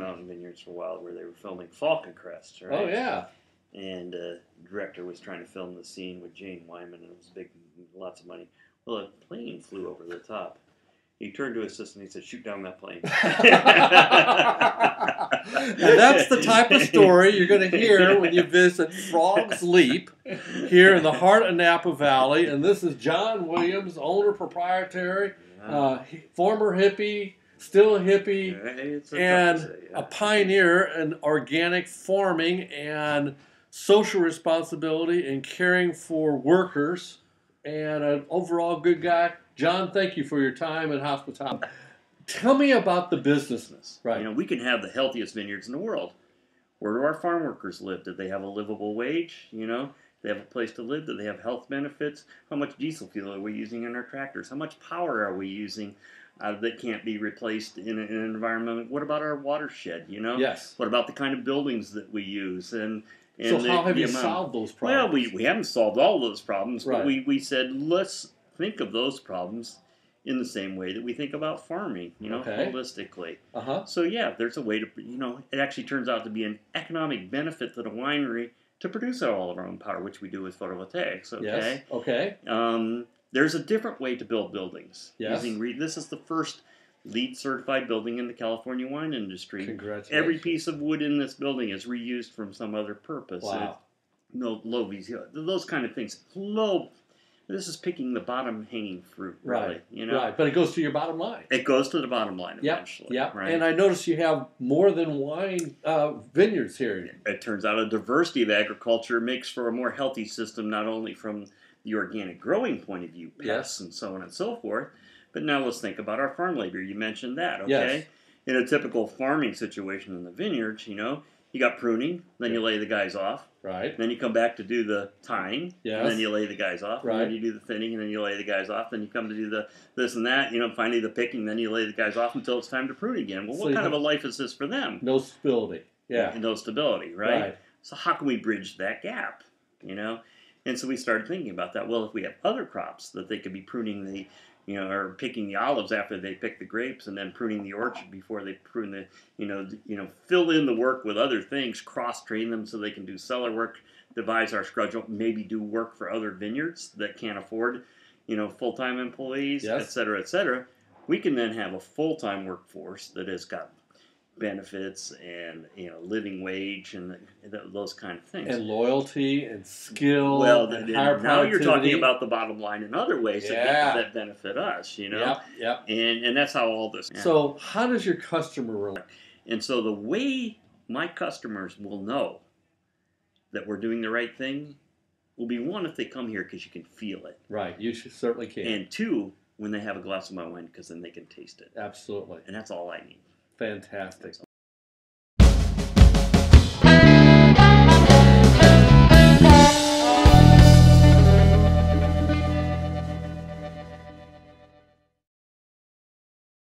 Mountain Vineyards for a while, where they were filming Falcon Crest, right? Oh yeah. And the director was trying to film the scene with Jane Wyman, and it was big, lots of money. Well, a plane flew over the top. He turned to his assistant and he said, "Shoot down that plane." And that's the type of story you're going to hear when you visit Frog's Leap here in the heart of Napa Valley. And this is John Williams, owner, proprietary, former hippie, still a hippie, and a pioneer in organic farming and social responsibility and caring for workers, and an overall good guy. John, thank you for your time and hospitality. Tell me about the business. Right. You know, we can have the healthiest vineyards in the world. Where do our farm workers live? Do they have a livable wage? You know, do they have a place to live? Do they have health benefits? How much diesel fuel are we using in our tractors? How much power are we using that can't be replaced in an environment? What about our watershed? You know, yes. What about the kind of buildings that we use? And so how have you solved those problems? Well, we haven't solved all those problems, right. but we said let's think of those problems in the same way that we think about farming, you know, holistically. So yeah, there's a way to, you know, it actually turns out to be an economic benefit to the winery to produce all of our own power, which we do with photovoltaics. Okay. Yes. Okay. There's a different way to build buildings. Yes. This is the first LEED certified building in the California wine industry. Congratulations. Every piece of wood in this building is reused from some other purpose. Wow. No low VC, those kind of things. Low. This is picking the bottom hanging fruit, really. Right. You know? Right. But it goes to your bottom line. It goes to the bottom line eventually. Yeah. Right? And I notice you have more than wine vineyards here. It turns out a diversity of agriculture makes for a more healthy system, not only from the organic growing point of view, pests and so on and so forth, but now let's think about our farm labor. You mentioned that, okay? Yes. In a typical farming situation in the vineyards, you know, you got pruning, then you lay the guys off. Right. Then you come back to do the tying, yes. and then you lay the guys off. Right. And then you do the thinning, and then you lay the guys off. Then you come to do the this and that, you know, finally the picking, then you lay the guys off until it's time to prune again. Well, what kind of a life is this for them? No stability. Yeah. No stability, right? So how can we bridge that gap, you know? And so we started thinking about that. Well, if we have other crops that they could be pruning the, you know, or picking the olives after they pick the grapes, and then pruning the orchard before they prune the, you know, fill in the work with other things, cross-train them so they can do cellar work, devise our schedule, maybe do work for other vineyards that can't afford, you know, full-time employees, et cetera, et cetera. We can then have a full-time workforce that has got benefits and, you know, living wage and those kind of things. And loyalty and skill. Well, and now you're talking about the bottom line in other ways that benefit us, you know? Yep. And that's how all this... So how does your customer relate? And so the way my customers will know that we're doing the right thing will be, one, if they come here because you can feel it. Right, you certainly can. And two, when they have a glass of my wine, because then they can taste it. Absolutely. And that's all I need. Fantastic.